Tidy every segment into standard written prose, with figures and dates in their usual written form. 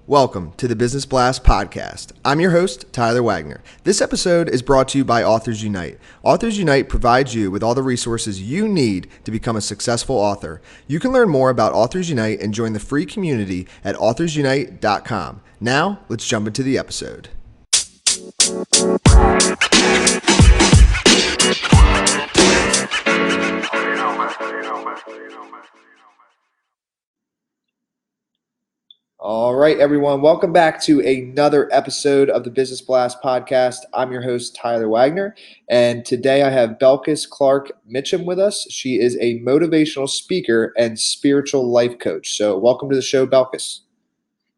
Welcome to the Business Blast podcast. I'm your host, Tyler Wagner. This episode is brought to you by Authors Unite. Authors Unite provides you with all the resources you need to become a successful author. You can learn more about Authors Unite and join the free community at authorsunite.com. Now, let's jump into the episode. All right, everyone. Welcome back to another episode of the Business Blast podcast. I'm your host, Tyler Wagner, and today I have Belkis Clarke-Mitcham with us. She is a motivational speaker and spiritual life coach. So welcome to the show, Belkis.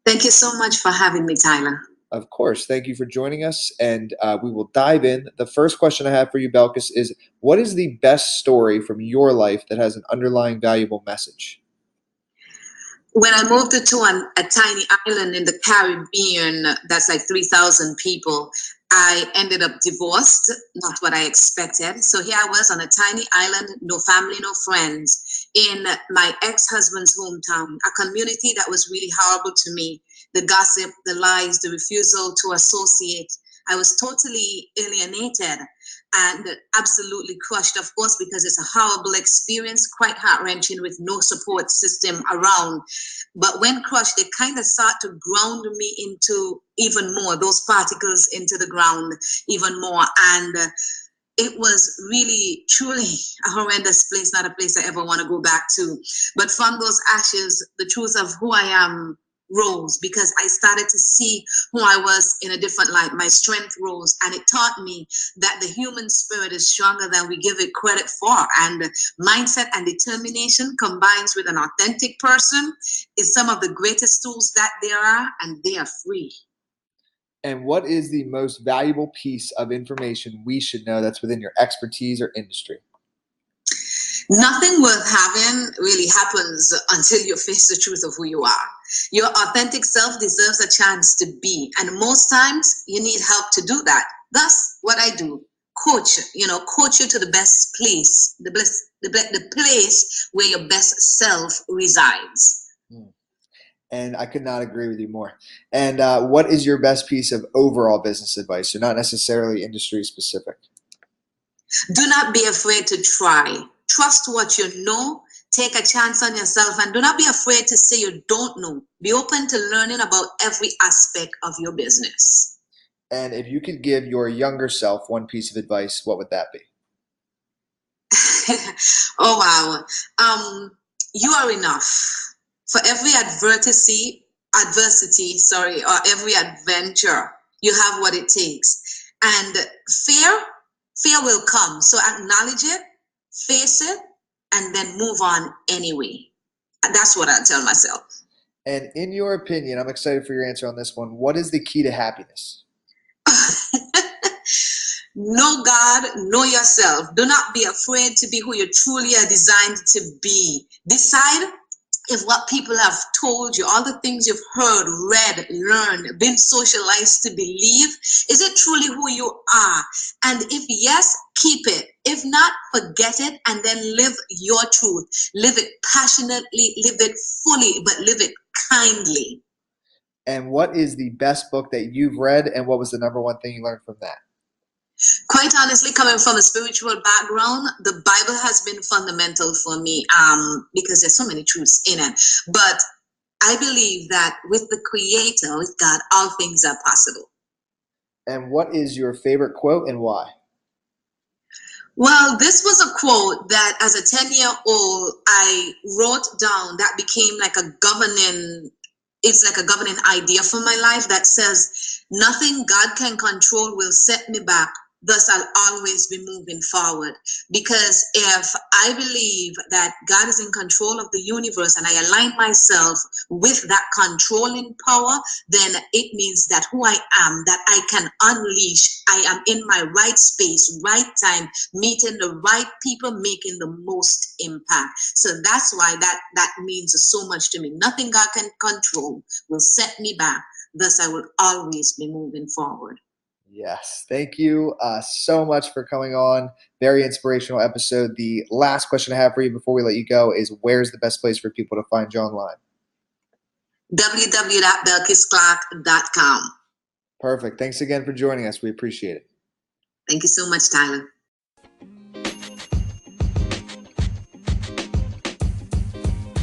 Thank you so much for having me, Tyler. Of course. Thank you for joining us, and we will dive in. The first question I have for you, Belkis, is what is the best story from your life that has an underlying valuable message? When I moved to a tiny island in the Caribbean, that's like 3,000 people, I ended up divorced, not what I expected. So here I was on a tiny island, no family, no friends, in my ex-husband's hometown, a community that was really horrible to me. The gossip, the lies, the refusal to associate. I was totally alienated and absolutely crushed, of course, because it's a horrible experience, quite heart-wrenching with no support system around. But when crushed, they kind of start to ground me into even more, those particles into the ground even more. And it was really, truly a horrendous place, not a place I ever want to go back to. But from those ashes, the truth of who I am rose, because I started to see who I was in a different light. My strength rose, and it taught me that the human spirit is stronger than we give it credit for. And mindset and determination combines with an authentic person is some of the greatest tools that there are, and they are free. And what is the most valuable piece of information we should know that's within your expertise or industry? Nothing worth having really happens until you face the truth of who you are. Your authentic self deserves a chance to be. And most times you need help to do that. Thus, what I do, coach you to the best place, the place where your best self resides. And I could not agree with you more. And what is your best piece of overall business advice? So not necessarily industry specific. Do not be afraid to try. Trust what you know. Take a chance on yourself, and do not be afraid to say you don't know. Be open to learning about every aspect of your business. And if you could give your younger self one piece of advice, what would that be? Oh, wow. You are enough. For every adversity, or every adventure, you have what it takes. And fear will come. So acknowledge it, face it, and then move on anyway. That's what I tell myself. And in your opinion, I'm excited for your answer on this one. What is the key to happiness? Know God, know yourself. Do not be afraid to be who you truly are designed to be. Decide if what people have told you, all the things you've heard, read, learned, been socialized to believe, is it truly who you are? And if yes, keep it. If not, forget it and then live your truth. Live it passionately, live it fully, but live it kindly. And what is the best book that you've read, and what was the number one thing you learned from that? Quite honestly, coming from a spiritual background, the Bible has been fundamental for me because there's so many truths in it. But I believe that with the Creator, with God, all things are possible. And what is your favorite quote and why? Well, this was a quote that as a 10-year-old, I wrote down that became like it's like a governing idea for my life that says, nothing God can control will set me back. Thus, I'll always be moving forward. Because if I believe that God is in control of the universe and I align myself with that controlling power, then it means that who I am, that I can unleash, I am in my right space, right time, meeting the right people, making the most impact. So that's why that means so much to me. Nothing God can control will set me back. Thus, I will always be moving forward. Yes. Thank you so much for coming on. Very inspirational episode. The last question I have for you before we let you go is, where's the best place for people to find you online? www.belkisclarke.com. Perfect. Thanks again for joining us. We appreciate it. Thank you so much, Tyler.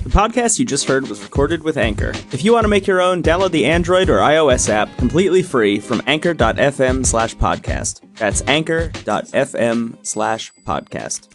The podcast you just heard was recorded with Anchor. If you want to make your own, download the Android or iOS app completely free from anchor.fm/podcast. That's anchor.fm/podcast.